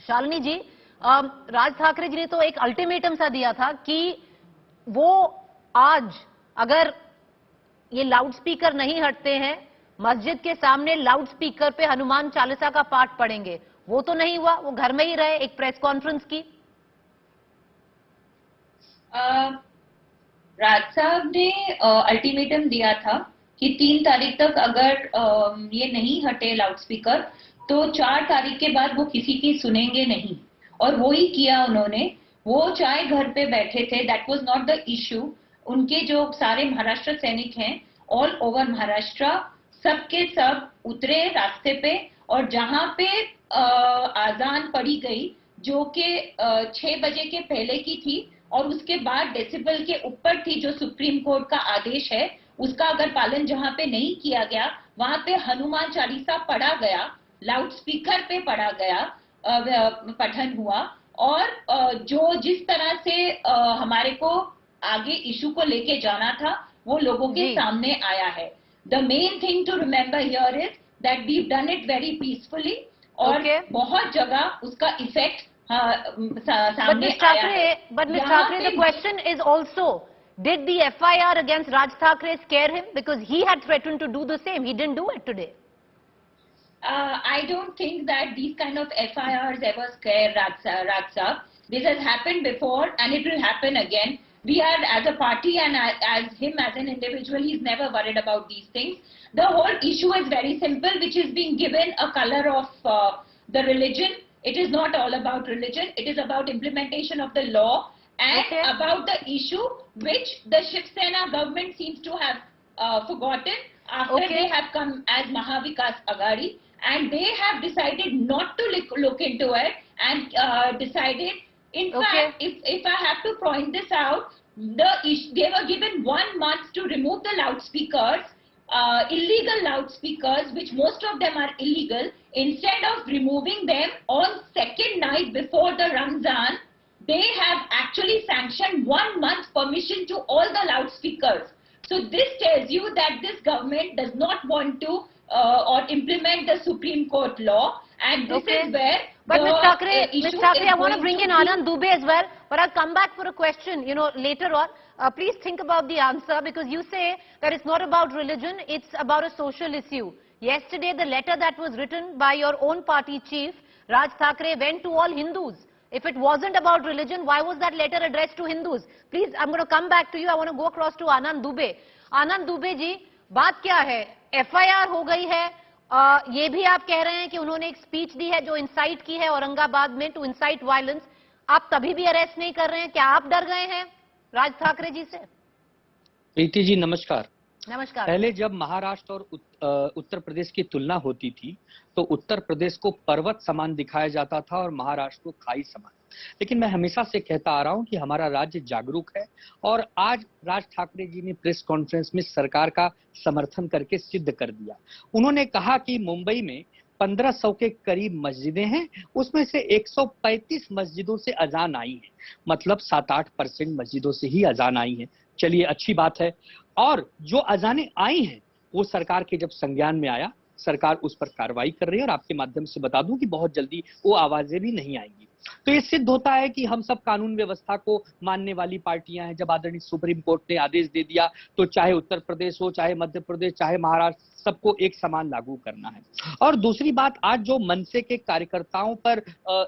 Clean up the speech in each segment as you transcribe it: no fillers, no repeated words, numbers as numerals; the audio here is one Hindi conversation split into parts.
शालिनी जी, राज ठाकरे जी ने तो एक अल्टीमेटम सा दिया था कि वो आज अगर ये लाउडस्पीकर नहीं हटते हैं, मस्जिद के सामने लाउडस्पीकर पे हनुमान चालीसा का पाठ पढ़ेंगे। वो तो नहीं हुआ, वो घर में ही रहे, एक प्रेस कॉन्फ्रेंस की। राज साहब ने अल्टीमेटम दिया था कि 3 तारीख तक अगर ये नहीं हटे लाउडस्पीकर तो 4 तारीख के बाद वो किसी की सुनेंगे नहीं, और वो ही किया उन्होंने। वो चाहे घर पे बैठे थे, that was not the issue. उनके जो सारे महाराष्ट्र सैनिक हैं ऑल ओवर महाराष्ट्र, सबके सब उतरे रास्ते पे, और जहां पे आजान पड़ी गई जो कि 6 बजे के पहले की थी और उसके बाद डेसिबल के ऊपर थी, जो सुप्रीम कोर्ट का आदेश है, उसका अगर पालन जहां पे नहीं किया गया वहां पे हनुमान चालीसा पढ़ा गया, लाउडस्पीकर पे पढ़ा गया, पठन हुआ। और जो जिस तरह से हमारे को आगे इशू को लेके जाना था वो लोगों के सामने आया है। The main thing to remember here is that we done it very peacefully, और बहुत जगह उसका इफेक्ट सामने आया है। But Ms. Thackeray, the question is also, did the FIR against Raj Thackeray scare him? Because he had threatened to do the same. He didn't do it today. I don't think that these kind of FIRs ever scare Raj Saab. This has happened before and it will happen again. We are, as a party and as him as an individual, he's never worried about these things. The whole issue is very simple, which is being given a color of the religion. It is not all about religion. It is about implementation of the law and about the issue which the Shiv Sena government seems to have forgotten after they have come as Mahavikas Aghadi, and they have decided not to look into it and decided, in fact, if I have to point this out, they were given 1 month to remove the loudspeakers, illegal loudspeakers, which most of them are illegal. Instead of removing them on second night before the Ramzan, they have actually sanctioned 1 month permission to all the loudspeakers. So this tells you that this government does not want to or implement the Supreme Court law, and this is where Ms. Thackeray, I want to bring in Anand Dubey as well, but I'll come back for a question, later on. Please think about the answer, because you say that it's not about religion, it's about a social issue. Yesterday, the letter that was written by your own party chief, Raj Thackeray, went to all Hindus. If it wasn't about religion, why was that letter addressed to Hindus? Please, I'm going to come back to you. I want to go across to Anand Dubey. Anand Dubey जी, बात क्या है? FIR हो गई है, ये भी आप कह रहे हैं कि उन्होंने एक स्पीच दी है जो इंसाइट की है औरंगाबाद में, टू इंसाइट वायलेंस। आप तभी भी अरेस्ट नहीं कर रहे हैं, क्या आप डर गए हैं राज ठाकरे जी से? प्रीति जी नमस्कार। नमस्कार। पहले जब महाराष्ट्र और उत्तर प्रदेश की तुलना होती थी तो उत्तर प्रदेश को पर्वत समान दिखाया जाता था और महाराष्ट्र को खाई समान। लेकिन मैं हमेशा से कहता आ रहा हूं कि हमारा राज्य जागरूक है, और आज राज ठाकरे जी ने प्रेस कॉन्फ्रेंस में सरकार का समर्थन करके सिद्ध कर दिया। उन्होंने कहा कि मुंबई में 1500 के करीब मस्जिदें हैं, उसमें से 135 मस्जिदों से अजान आई है, मतलब 7-8% मस्जिदों से ही अजान आई है। चलिए अच्छी बात है। और जो अजानें आई हैं वो सरकार के जब संज्ञान में आया, सरकार उस पर कार्रवाई कर रही है, और आपके माध्यम से बता दूं कि बहुत जल्दी वो आवाजें भी नहीं आएंगी। तो ये सिद्ध होता है कि हम सब कानून व्यवस्था को मानने वाली पार्टियां हैं। जब आदरणीय सुप्रीम कोर्ट ने आदेश दे दिया तो चाहे उत्तर प्रदेश हो, चाहे मध्य प्रदेश, चाहे महाराष्ट्र, सबको एक समान लागू करना है। और दूसरी बात, आज जो मनसे के कार्यकर्ताओं पर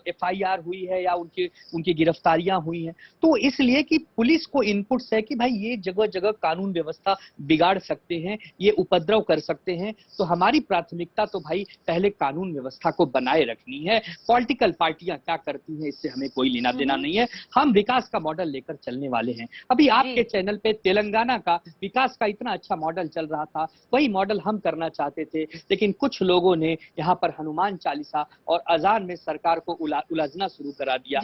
FIR हुई है या उनकी गिरफ्तारियां हुई हैं, तो इसलिए कि पुलिस को इनपुट्स है कि भाई ये जगह जगह कानून व्यवस्था बिगाड़ सकते हैं, ये उपद्रव कर सकते हैं। तो हमारी प्राथमिकता तो भाई पहले कानून व्यवस्था को बनाए रखनी है। पॉलिटिकल पार्टियां क्या करती हैं इससे हमें कोई लेना देना नहीं है। हम विकास का मॉडल लेकर चलने वाले हैं। अभी आपके चैनल पे तेलंगाना का विकास का इतना अच्छा मॉडल चल रहा था, वही मॉडल हम करना चाहते थे, लेकिन कुछ लोगों ने यहाँ पर हनुमान चालीसा और अजान में सरकार को उलझना शुरू करा दिया।